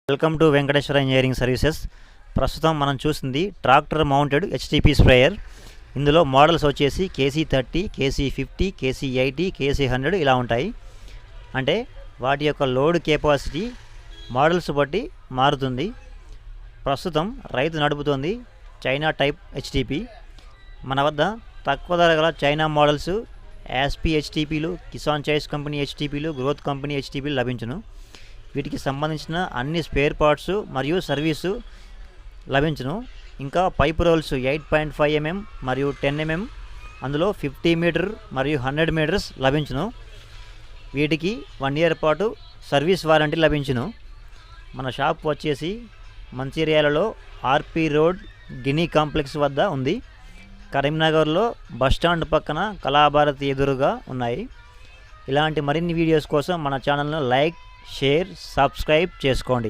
Welcome to Venkateswara engineering services. ప్రస్తుతం మనం చూస్తుంది ట్రాక్టర్ మౌంటెడ్ HTP స్ప్రేయర్. ఇందులో మోడల్స్ వచ్చేసి KC30, KC50, KC80, KC100 ఇలా ఉంటాయి. అంటే వాటి యొక్క లోడ్ కెపాసిటీ మోడల్స్ బట్టి మారుతుంది. ప్రస్తుతం రైతు నడుపుతోంది చైనా టైప్ HTP. మన వద్ద తక్కువ ధర గల చైనా మోడల్స్ యాస్పీ HTPలు, కిసాన్ చాయిస్ కంపెనీ HTPలు, గ్రోత్ కంపెనీ HTPలు లభించును. వీటికి సంబంధించిన అన్ని స్పేర్ పార్ట్స్ మరియు సర్వీసు లభించును. ఇంకా పైప్ రోల్స్ 8.5 mm మరియు 10 mm, అందులో 50 మీటర్ మరియు 100 మీటర్స్ లభించును. వీటికి 1 year పాటు సర్వీస్ వారంటీ లభించును. మన షాప్ వచ్చేసి మంచిర్యాలలో RP రోడ్ గినీ కాంప్లెక్స్ వద్ద ఉంది. కరీంనగర్లో బస్టాండ్ పక్కన కళాభారతి ఎదురుగా ఉన్నాయి. ఇలాంటి మరిన్ని వీడియోస్ కోసం మన ఛానల్ను లైక్, షేర్, సబ్స్క్రైబ్ చేసుకోండి.